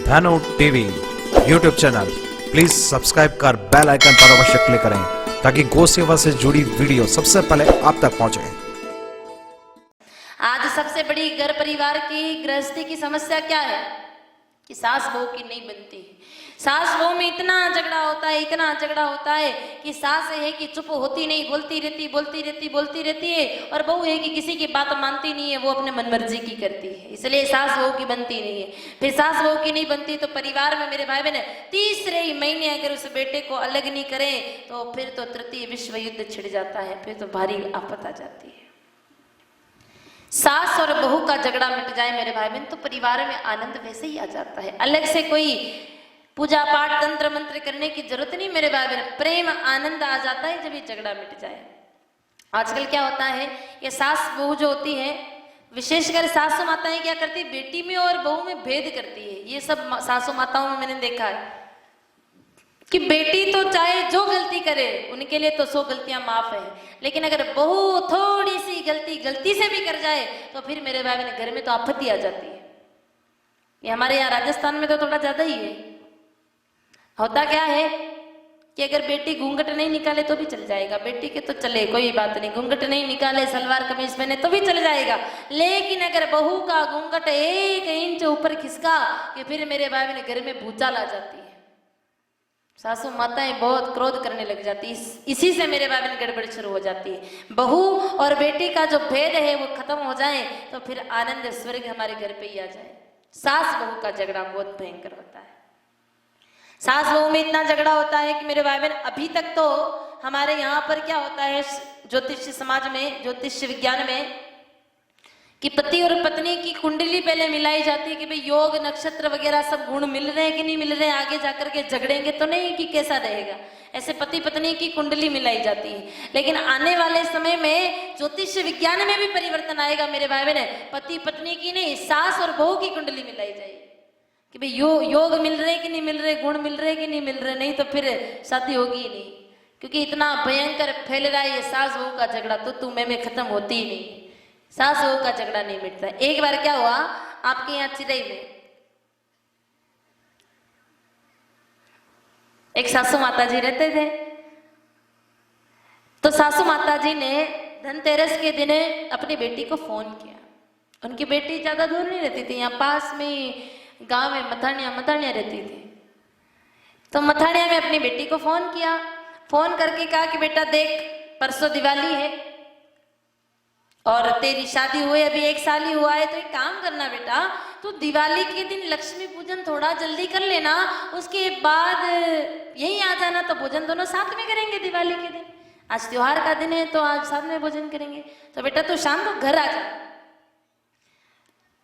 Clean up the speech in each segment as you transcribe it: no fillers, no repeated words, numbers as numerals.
धनु TV YouTube channel please subscribe कर bell icon पर अवश्य क्लिक करें ताकि गौ सेवा से जुड़ी वीडियो सबसे पहले आप तक पहुंचे। आज सबसे बड़ी घर परिवार की गृहस्थी की समस्या क्या है कि सास बहू की नहीं बनती। सास बहू में इतना झगड़ा होता है, इतना झगड़ा होता है कि सास है कि चुप होती नहीं, बोलती रहती है, और बहू है कि किसी की बात मानती नहीं है, वो अपने मनमर्जी की करती है, इसलिए सास बहू की बनती नहीं है। फिर सास बहू की नहीं बनती तो परिवार में मेरे भाई बहन तीसरे ही महीने अगर उस बेटे को अलग नहीं करें तो फिर तो तृतीय विश्व युद्ध छिड़ जाता है, फिर तो भारी आफत आ जाती है। सास और बहू का झगड़ा मिट जाए मेरे भाई बहन तो परिवार में आनंद वैसे ही आ जाता है। अलग से कोई पूजा पाठ तंत्र मंत्र करने की जरूरत नहीं मेरे भाई बहन, प्रेम आनंद आ जाता है जब ये झगड़ा मिट जाए। आजकल क्या होता है, ये सास बहू जो होती है, विशेषकर सासू माताएं क्या करती है, बेटी में और बहू में भेद करती है। ये सब सासू माताओं में मैंने देखा है कि बेटी तो चाहे जो गलती करे उनके लिए तो 100 गलतियां माफ है, लेकिन अगर बहू थोड़ी सी गलती से भी कर जाए तो फिर मेरे भाई बहन घर में तो आपत्ति आ जाती है। ये हमारे यहाँ राजस्थान में तो थोड़ा ज्यादा ही है। होता क्या है कि अगर बेटी घूंघट नहीं निकाले तो भी चल जाएगा, बेटी के तो चले कोई बात नहीं, घूंघट नहीं निकाले सलवार कमीज पहने तो भी चल जाएगा, लेकिन अगर बहू का घूंघट 1 इंच ऊपर खिसका कि फिर मेरे भाई बहन घर में भूचाल आ जाती है। सासू माताएं बहुत क्रोध करने लग जाती है, इसी से मेरे भाई बहन गड़बड़ शुरू हो जाती है। बहू और बेटी का जो भेद है वो खत्म हो जाए तो फिर आनंद स्वर्ग हमारे घर पे ही आ जाए। सास बहू का झगड़ा बहुत भयंकर होता है। सास बहू में इतना झगड़ा होता है कि मेरे भाई बहन अभी तक तो हमारे यहाँ पर क्या होता है ज्योतिष समाज में, ज्योतिष विज्ञान में, कि पति और पत्नी की कुंडली पहले मिलाई जाती है कि भाई योग नक्षत्र वगैरह सब गुण मिल रहे हैं कि नहीं मिल रहे हैं, आगे जाकर के झगड़ेंगे तो नहीं कि कैसा रहेगा, ऐसे पति पत्नी की कुंडली मिलाई जाती है। लेकिन आने वाले समय में ज्योतिष विज्ञान में भी परिवर्तन आएगा मेरे भाई बहन, पति पत्नी की नहीं सास और बहू की कुंडली मिलाई जाएगी कि भाई योग मिल रहे कि नहीं मिल रहे, गुण मिल रहे कि नहीं मिल रहे, नहीं तो फिर शादी होगी ही नहीं, क्योंकि इतना भयंकर फैल रहा है ये सास बहू का झगड़ा, तो तू मैं खत्म होती ही नहीं, सास बहू का झगड़ा नहीं मिटता। एक बार क्या हुआ आपके यहाँ चिरई में, एक सासू माता जी रहते थे, तो सासू माता जी ने धनतेरस के दिन अपनी बेटी को फोन किया। उनकी बेटी ज्यादा दूर नहीं रहती थी, यहाँ पास में गांव में मथानिया रहती थी, तो मथानिया में अपनी बेटी को फोन किया। फोन करके कहा कि बेटा देख परसों दिवाली है और तेरी शादी हुए अभी 1 साल ही हुआ है, तो एक काम करना बेटा, तू दिवाली के दिन लक्ष्मी पूजन थोड़ा जल्दी कर लेना, उसके बाद यहीं आ जाना, तो भोजन दोनों साथ में करेंगे दिवाली के दिन, आज त्योहार का दिन है तो आज साथ में भोजन करेंगे, तो बेटा तू शाम को घर आ जा।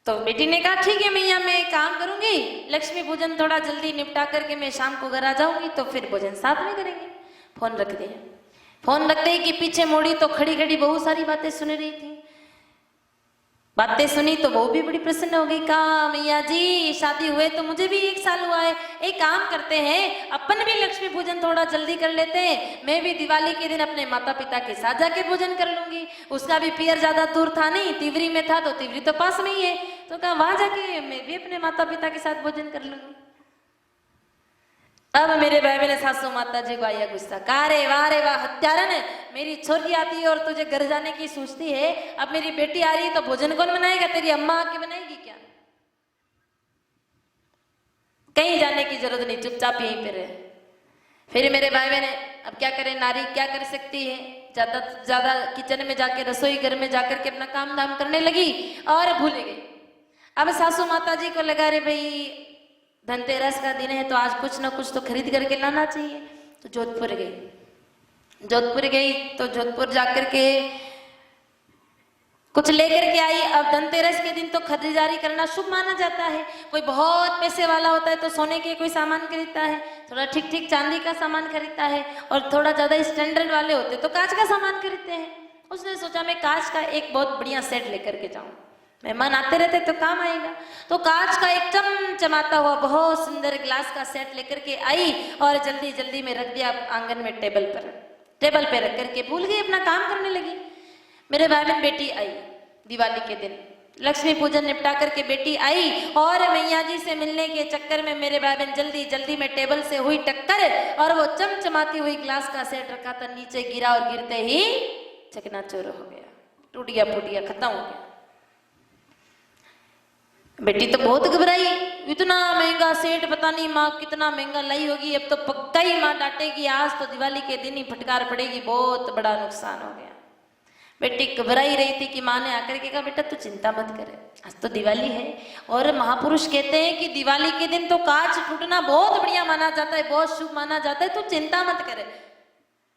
तो बेटी ने कहा ठीक है मैया मैं काम करूंगी, लक्ष्मी पूजन थोड़ा जल्दी निपटा करके मैं शाम को घर आ जाऊंगी तो फिर भोजन साथ में करेंगे। फोन रख दिया। फोन रखते ही कि पीछे मुड़ी तो खड़ी खड़ी बहुत सारी बातें सुन रही थी। बातें सुनी तो वो भी बड़ी प्रसन्न हो गई, कहा मैया जी शादी हुए तो मुझे भी 1 साल हुआ है, एक काम करते हैं अपन भी लक्ष्मी पूजन थोड़ा जल्दी कर लेते हैं, मैं भी दिवाली के दिन अपने माता पिता के साथ जाके भोजन कर लूंगी, उसका भी पियर ज्यादा दूर था नहीं, तिवरी में था तो तिवरी तो पास में ही है, तो कहा वहां जाके मैं भी अपने माता पिता के साथ भोजन कर लूंगी। अब मेरे भाई मेरे सासू माता जी को आया गुस्सा, कहा रे वाह हत्यारन, मेरी छोरी आती है और तुझे घर जाने की सोचती है, अब मेरी बेटी आ रही है तो भोजन कौन बनाएगा, तेरी अम्मा आके बनाएगी क्या, कहीं जाने की जरूरत नहीं, चुपचाप यहीं पे रहे। फिर मेरे भाई बहन अब क्या करे, नारी क्या कर सकती है, ज्यादा ज्यादा किचन में जाके रसोई घर में जाकर के अपना काम धाम करने लगी और भूल गई। अब सासू माता जी को लगा रे भाई धनतेरस का दिन है तो आज कुछ ना कुछ तो खरीद करके लाना चाहिए, तो जोधपुर गई तो जोधपुर जाकर के कुछ लेकर के आई। अब धनतेरस के दिन तो खरीदारी करना शुभ माना जाता है, कोई बहुत पैसे वाला होता है तो सोने के कोई सामान खरीदता है, थोड़ा ठीक ठीक चांदी का सामान खरीदता है, और थोड़ा ज्यादा स्टैंडर्ड वाले होते तो कांच का सामान खरीदते हैं। उसने सोचा मैं कांच का एक बहुत बढ़िया सेट लेकर के जाऊं, मेहमान आते रहते तो काम आएगा, तो कांच का एक चमचमाता हुआ बहुत सुंदर ग्लास का सेट लेकर के आई और जल्दी जल्दी में रख दिया आंगन में टेबल पे रख करके भूल गई, अपना काम करने लगी। मेरे भाई बहन बेटी आई दिवाली के दिन, लक्ष्मी पूजन निपटा करके बेटी आई और मैया जी से मिलने के चक्कर में मेरे भाई बहन जल्दी जल्दी में टेबल से हुई टक्कर और वो चमचमाती हुई ग्लास का सेट रखा था नीचे गिरा और गिरते ही चकनाचूर हो गया, टूट गया, फूट गया, खत्म हो गया। बेटी तो बहुत घबराई, इतना महंगा सेट पता नहीं माँ कितना महंगा लाई होगी, अब तो पक्का ही माँ डांटेगी, आज तो दिवाली के दिन ही फटकार पड़ेगी, बहुत बड़ा नुकसान हो गया। बेटी घबराई रही थी कि माँ ने आकर के कहा बेटा तू चिंता मत करे, आज तो दिवाली है और महापुरुष कहते हैं कि दिवाली के दिन तो कांच टूटना बहुत बढ़िया माना जाता है, बहुत शुभ माना जाता है, तू चिंता मत करे।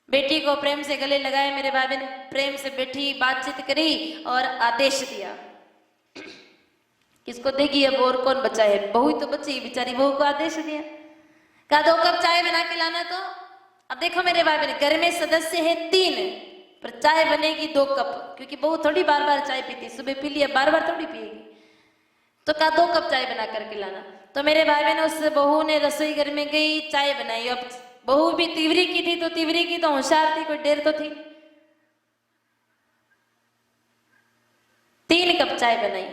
बेटी को प्रेम से गले लगाए, मेरे भाई बहन प्रेम से बैठी, बातचीत करी और आदेश दिया। किसको देगी अब, और कौन बचा है, बहू ही तो बची, बेचारी बहू को आदेश दिया, कहा 2 कप चाय बना के लाना। तो अब देखो मेरे भाई बहन घर में सदस्य है 3 पर चाय बनेगी 2 कप, क्योंकि बहू थोड़ी बार बार चाय पीती, सुबह पी लिया बार बार थोड़ी पिएगी, तो कहा 2 कप चाय बना करके लाना। तो मेरे भाई बहन उस बहू ने रसोई घर में गई, चाय बनाई। अब बहू भी तिवरी की थी, तो तिवरी की तो होशियार थी, कोई देर तो थी, 3 कप चाय बनाई,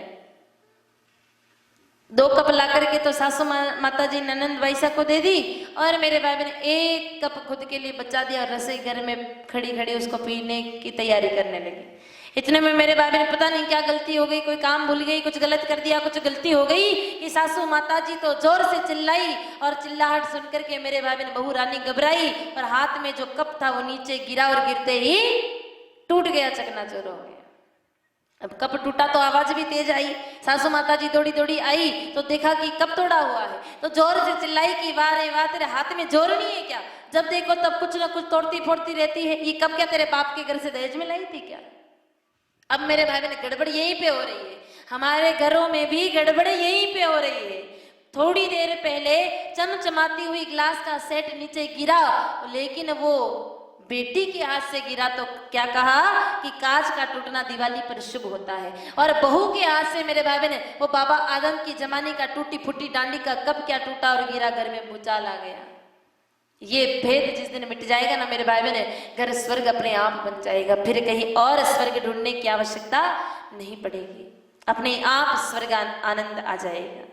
2 कप ला करके तो सासू माता जी ननंद वैसा को दे दी और मेरे भाई बहन 1 कप खुद के लिए बचा दिया और रसोई घर में खड़ी खड़ी उसको पीने की तैयारी करने लगी। इतने में मेरे भाई बहन पता नहीं क्या गलती हो गई, कोई काम भूल गई, कुछ गलत कर दिया, कुछ गलती हो गई कि सासू माता जी तो जोर से चिल्लाई और चिल्लाहट सुन करके मेरे भाई बहन बहू रानी घबराई और हाथ में जो कप था वो नीचे गिरा और गिरते ही टूट गया, चकनाचूर हो गया। अब कप टूटा तो आवाज भी तेज आई, सासू माता जी दौड़ी दौड़ी आई तो देखा कि कप तोड़ा हुआ है, तो जोर से चिल्लाई कि वाह रे वाह, तेरे हाथ में जोर नहीं है क्या, जब देखो तब कुछ ना कुछ तोड़ती फोड़ती रहती है, ये कप क्या तेरे बाप के घर से दहेज में लाई थी क्या। अब मेरे भाई बहन गड़बड़ यहीं पे हो रही है, हमारे घरों में भी गड़बड़ यहीं पे हो रही है। थोड़ी देर पहले चमचमाती हुई ग्लास का सेट नीचे गिरा, लेकिन वो बेटी के हाथ से गिरा तो क्या कहा कि कांच का टूटना दिवाली पर शुभ होता है, और बहू के हाथ से मेरे भाई बहन वो बाबा आदम की जमाने का टूटी फूटी डांडी का कब क्या टूटा और गिरा, घर में भूचाल आ गया। ये भेद जिस दिन मिट जाएगा ना मेरे भाई बहन, घर स्वर्ग अपने आप बन जाएगा, फिर कहीं और स्वर्ग ढूंढने की आवश्यकता नहीं पड़ेगी, अपने आप स्वर्ग आनंद आ जाएगा।